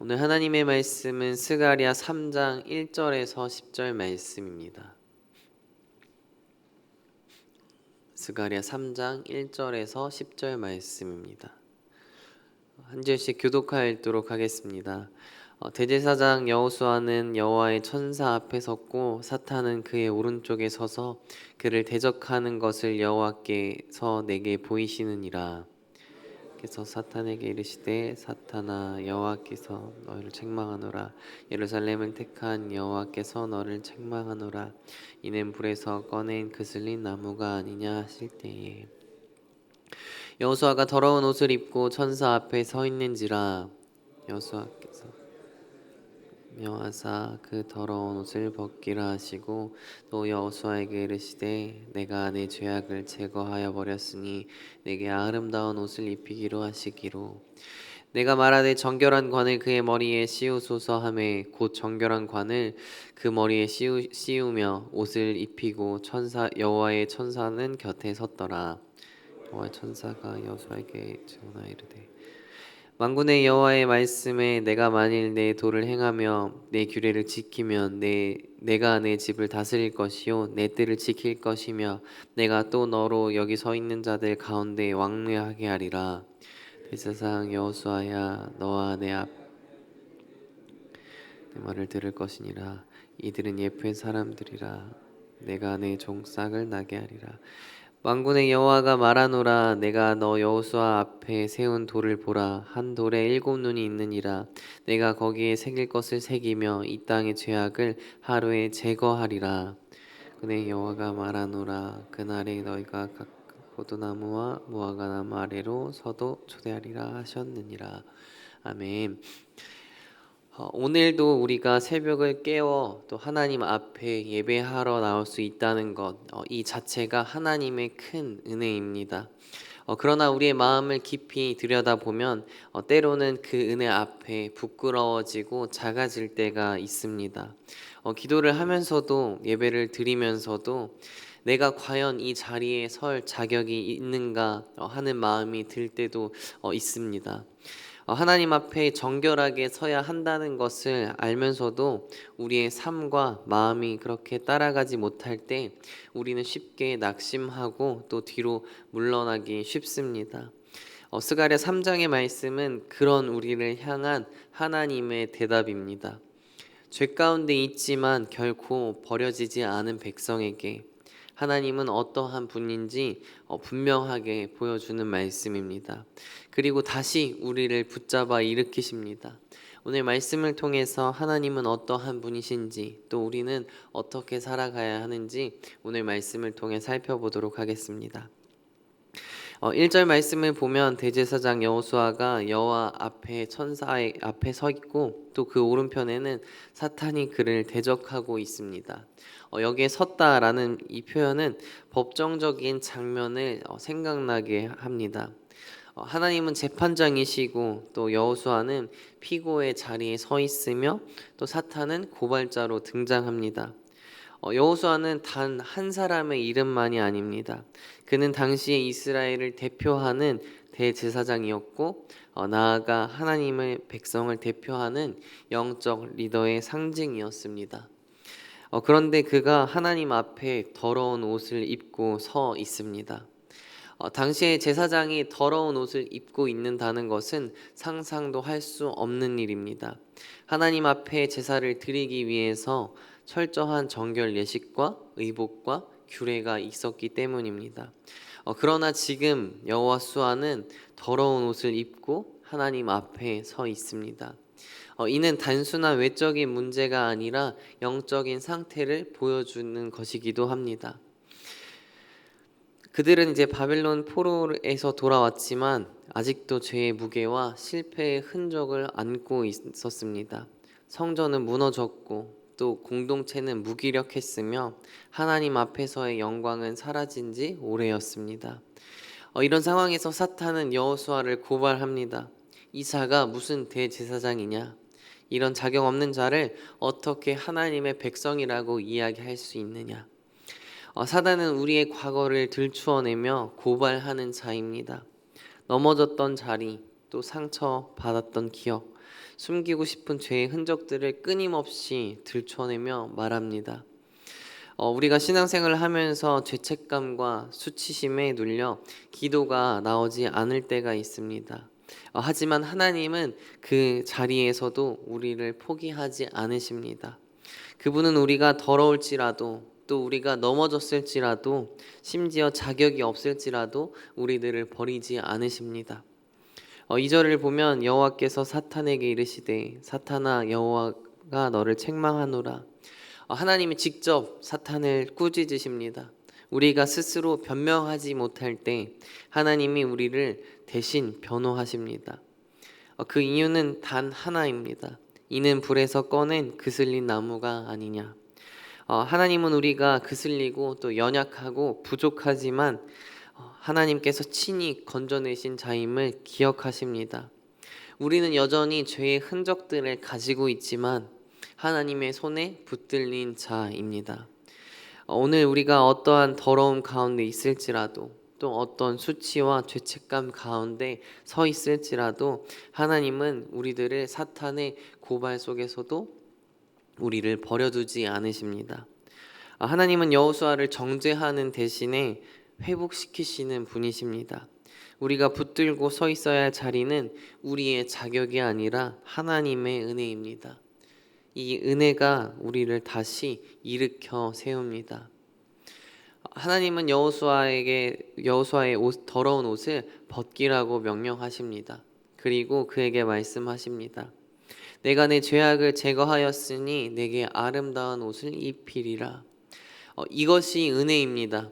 오늘 하나님의 말씀은 스가랴 3장 1절에서 10절 말씀입니다. 스가랴 3장 1절에서 10절 말씀입니다. 한 절씩 교독하도록 하겠습니다. 대제사장 여호수아는 여호와의 천사 앞에 섰고 사탄은 그의 오른쪽에 서서 그를 대적하는 것을 여호와께서 내게 보이시느니라. 그래서 사탄에게 이르시되 사탄아 여호와께서 너를 책망하노라. 예루살렘을 택한 여호와께서 너를 책망하노라. 이는 불에서 꺼낸 그슬린 나무가 아니냐 하실 때에 여호수아가 더러운 옷을 입고 천사 앞에 서 있는지라. 여호수아께서 명하사 그 더러운 옷을 벗기라 하시고 또 여호수아에게 이르시되 내가 내 죄악을 제거하여 버렸으니 내게 아름다운 옷을 입히기로 하시기로. 내가 말하되 정결한 관을 그의 머리에 씌우소서 하매 곧 정결한 관을 그 머리에 씌우며 옷을 입히고 여호와의 천사는 곁에 섰더라. 여호와의 천사가 여호수아에게 증언하여 이르되 만군의 여호와의 말씀에 내가 만일 내 도를 행하며 내 규례를 지키면 내가 내 집을 다스릴 것이요 내 뜰을 지킬 것이며 내가 또 너로 여기 서 있는 자들 가운데 왕래하게 하리라. 대제사장 여호수아야 너와 내 말을 들을 것이니라. 이들은 예쁜 사람들이라. 내가 내 종싹을 나게 하리라. 만군의 여호와가 말하노라. 내가 너 여호수아 앞에 세운 돌을 보라. 한 돌에 7눈이 있느니라. 내가 거기에 새길 것을 새기며 이 땅의 죄악을 하루에 제거하리라. 그의 여호와가 말하노라. 그날에 너희가 각 포도나무와 무화과나무 아래로 서도 초대하리라 하셨느니라. 아멘. 오늘도 우리가 새벽을 깨워 또 하나님 앞에 예배하러 나올 수 있다는 것, 이 자체가 하나님의 큰 은혜입니다. 그러나 우리의 마음을 깊이 들여다보면 때로는 그 은혜 앞에 부끄러워지고 작아질 때가 있습니다. 기도를 하면서도 예배를 드리면서도 내가 과연 이 자리에 설 자격이 있는가 하는 마음이 들 때도 있습니다. 하나님 앞에 정결하게 서야 한다는 것을 알면서도 우리의 삶과 마음이 그렇게 따라가지 못할 때 우리는 쉽게 낙심하고 또 뒤로 물러나기 쉽습니다. 스가랴 3장의 말씀은 그런 우리를 향한 하나님의 대답입니다. 죄 가운데 있지만 결코 버려지지 않은 백성에게 하나님은 어떠한 분인지 분명하게 보여주는 말씀입니다. 그리고 다시 우리를 붙잡아 일으키십니다. 오늘 말씀을 통해서 하나님은 어떠한 분이신지 또 우리는 어떻게 살아가야 하는지 오늘 말씀을 통해 살펴보도록 하겠습니다. 1절 말씀을 보면 대제사장 여호수아가 여호와 앞에 천사의 앞에 서 있고 또 그 오른편에는 사탄이 그를 대적하고 있습니다. 여기에 섰다라는 이 표현은 법정적인 장면을 생각나게 합니다. 하나님은 재판장이시고 또 여호수아는 피고의 자리에 서 있으며 또 사탄은 고발자로 등장합니다. 여호수아는 단 한 사람의 이름만이 아닙니다. 그는 당시에 이스라엘을 대표하는 대제사장이었고 나아가 하나님의 백성을 대표하는 영적 리더의 상징이었습니다. 그런데 그가 하나님 앞에 더러운 옷을 입고 서 있습니다. 당시에 제사장이 더러운 옷을 입고 있는다는 것은 상상도 할 수 없는 일입니다. 하나님 앞에 제사를 드리기 위해서 철저한 정결 예식과 의복과 규례가 있었기 때문입니다. 그러나 지금 여호수아는 더러운 옷을 입고 하나님 앞에 서 있습니다. 이는 단순한 외적인 문제가 아니라 영적인 상태를 보여주는 것이기도 합니다. 그들은 이제 바벨론 포로에서 돌아왔지만 아직도 죄의 무게와 실패의 흔적을 안고 있었습니다. 성전은 무너졌고 또 공동체는 무기력했으며 하나님 앞에서의 영광은 사라진 지 오래였습니다. 이런 상황에서 사탄은 여호수아를 고발합니다. 이 자가 무슨 대제사장이냐? 이런 자격 없는 자를 어떻게 하나님의 백성이라고 이야기할 수 있느냐? 사단은 우리의 과거를 들추어내며 고발하는 자입니다. 넘어졌던 자리, 또 상처받았던 기억, 숨기고 싶은 죄의 흔적들을 끊임없이 들춰내며 말합니다. 우리가 신앙생활을 하면서 죄책감과 수치심에 눌려 기도가 나오지 않을 때가 있습니다. 하지만 하나님은 그 자리에서도 우리를 포기하지 않으십니다. 그분은 우리가 더러울지라도 또 우리가 넘어졌을지라도 심지어 자격이 없을지라도 우리들을 버리지 않으십니다. 2절을 보면 여호와께서 사탄에게 이르시되 사탄아 여호와가 너를 책망하노라. 하나님이 직접 사탄을 꾸짖으십니다. 우리가 스스로 변명하지 못할 때 하나님이 우리를 대신 변호하십니다. 그 이유는 단 하나입니다. 이는 불에서 꺼낸 그슬린 나무가 아니냐. 하나님은 우리가 그슬리고 또 연약하고 부족하지만 하나님께서 친히 건져내신 자임을 기억하십니다. 우리는 여전히 죄의 흔적들을 가지고 있지만 하나님의 손에 붙들린 자입니다. 오늘 우리가 어떠한 더러움 가운데 있을지라도 또 어떤 수치와 죄책감 가운데 서 있을지라도 하나님은 우리들을 사탄의 고발 속에서도 우리를 버려두지 않으십니다. 하나님은 여호수아를 정죄하는 대신에 회복시키시는 분이십니다. 우리가 붙들고 서 있어야 할 자리는 우리의 자격이 아니라 하나님의 은혜입니다. 이 은혜가 우리를 다시 일으켜 세웁니다. 하나님은 여호수아의 더러운 옷을 벗기라고 명령하십니다. 그리고 그에게 말씀하십니다. 내가 내 죄악을 제거하였으니 내게 아름다운 옷을 입히리라. 이것이 은혜입니다.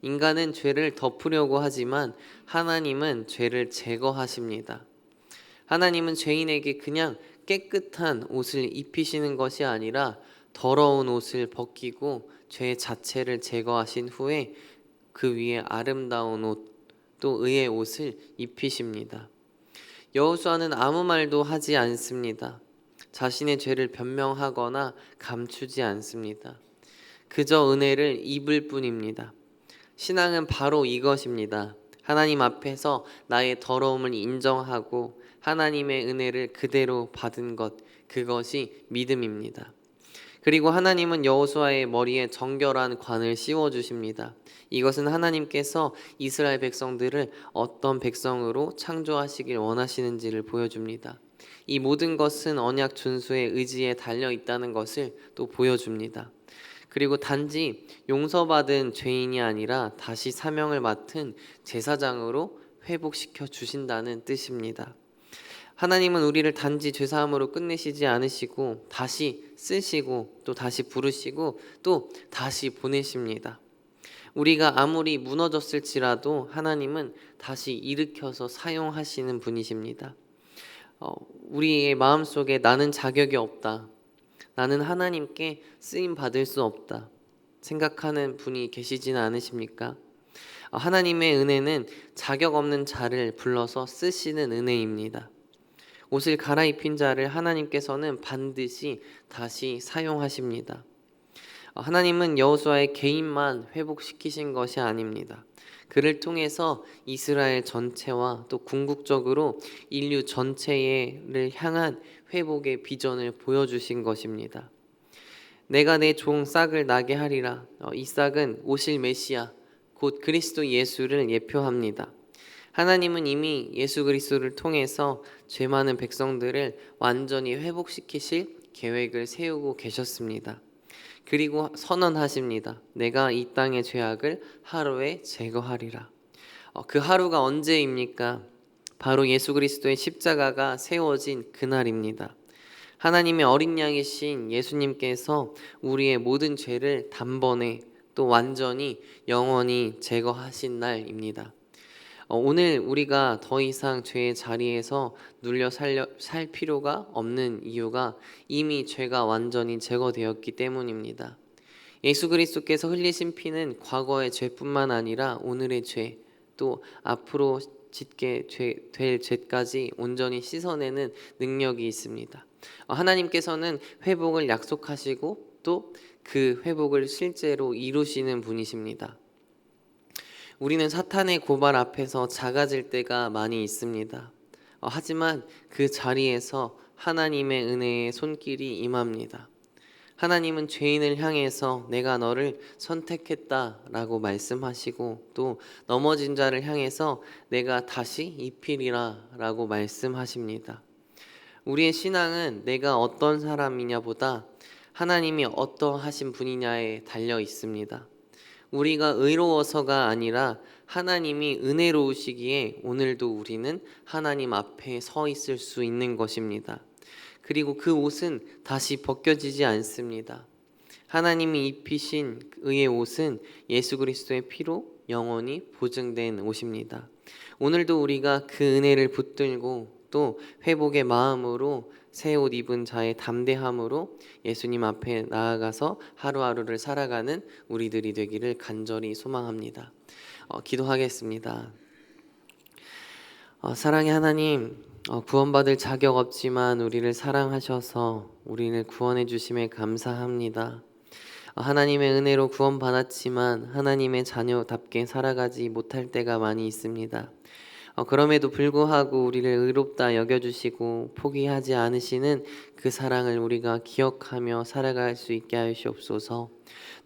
인간은 죄를 덮으려고 하지만 하나님은 죄를 제거하십니다. 하나님은 죄인에게 그냥 깨끗한 옷을 입히시는 것이 아니라 더러운 옷을 벗기고 죄 자체를 제거하신 후에 그 위에 아름다운 옷, 또 의의 옷을 입히십니다. 여호수아는 아무 말도 하지 않습니다. 자신의 죄를 변명하거나 감추지 않습니다. 그저 은혜를 입을 뿐입니다. 신앙은 바로 이것입니다. 하나님 앞에서 나의 더러움을 인정하고 하나님의 은혜를 그대로 받은 것, 그것이 믿음입니다. 그리고 하나님은 여호수아의 머리에 정결한 관을 씌워주십니다. 이것은 하나님께서 이스라엘 백성들을 어떤 백성으로 창조하시길 원하시는지를 보여줍니다. 이 모든 것은 언약 준수의 의지에 달려 있다는 것을 또 보여줍니다. 그리고 단지 용서받은 죄인이 아니라 다시 사명을 맡은 제사장으로 회복시켜 주신다는 뜻입니다. 하나님은 우리를 단지 죄사함으로 끝내시지 않으시고 다시 쓰시고 또 다시 부르시고 또 다시 보내십니다. 우리가 아무리 무너졌을지라도 하나님은 다시 일으켜서 사용하시는 분이십니다. 우리의 마음속에 나는 자격이 없다, 나는 하나님께 쓰임 받을 수 없다 생각하는 분이 계시지는 않으십니까? 하나님의 은혜는 자격 없는 자를 불러서 쓰시는 은혜입니다. 옷을 갈아입힌 자를 하나님께서는 반드시 다시 사용하십니다. 하나님은 여호수아의 개인만 회복시키신 것이 아닙니다. 그를 통해서 이스라엘 전체와 또 궁극적으로 인류 전체를 향한 회복의 비전을 보여주신 것입니다. 내가 내 종 싹을 나게 하리라. 이 싹은 오실 메시아 곧 그리스도 예수를 예표합니다. 하나님은 이미 예수 그리스도를 통해서 죄 많은 백성들을 완전히 회복시키실 계획을 세우고 계셨습니다. 그리고 선언하십니다. 내가 이 땅의 죄악을 하루에 제거하리라. 그 하루가 언제입니까? 바로 예수 그리스도의 십자가가 세워진 그날입니다. 하나님의 어린 양이신 예수님께서 우리의 모든 죄를 단번에 또 완전히 영원히 제거하신 날입니다. 오늘 우리가 더 이상 죄의 자리에서 눌려 살 필요가 없는 이유가 이미 죄가 완전히 제거되었기 때문입니다. 예수 그리스도께서 흘리신 피는 과거의 죄뿐만 아니라 오늘의 죄, 또 앞으로 짓게 될 죄까지 온전히 씻어내는 능력이 있습니다. 하나님께서는 회복을 약속하시고 또 그 회복을 실제로 이루시는 분이십니다. 우리는 사탄의 고발 앞에서 작아질 때가 많이 있습니다. 하지만 그 자리에서 하나님의 은혜의 손길이 임합니다. 하나님은 죄인을 향해서 내가 너를 선택했다라고 말씀하시고, 또 넘어진 자를 향해서 내가 다시 입히리라라고 말씀하십니다. 우리의 신앙은 내가 어떤 사람이냐보다 하나님이 어떠하신 분이냐에 달려 있습니다. 우리가 의로워서가 아니라 하나님이 은혜로우시기에 오늘도 우리는 하나님 앞에 서 있을 수 있는 것입니다. 그리고 그 옷은 다시 벗겨지지 않습니다. 하나님이 입히신 의의 옷은 예수 그리스도의 피로 영원히 보증된 옷입니다. 오늘도 우리가 그 은혜를 붙들고 또 회복의 마음으로 새 옷 입은 자의 담대함으로 예수님 앞에 나아가서 하루하루를 살아가는 우리들이 되기를 간절히 소망합니다. 기도하겠습니다. 사랑의 하나님, 구원받을 자격 없지만 우리를 사랑하셔서 우리를 구원해 주심에 감사합니다. 하나님의 은혜로 구원받았지만 하나님의 자녀답게 살아가지 못할 때가 많이 있습니다. 그럼에도 불구하고 우리를 의롭다 여겨주시고 포기하지 않으시는 그 사랑을 우리가 기억하며 살아갈 수 있게 하시옵소서.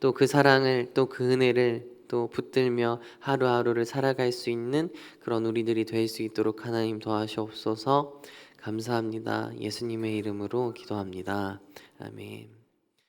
또 그 사랑을, 또 그 은혜를 또 붙들며 하루하루를 살아갈 수 있는 그런 우리들이 될 수 있도록 하나님 도와주옵소서. 감사합니다. 예수님의 이름으로 기도합니다. 아멘.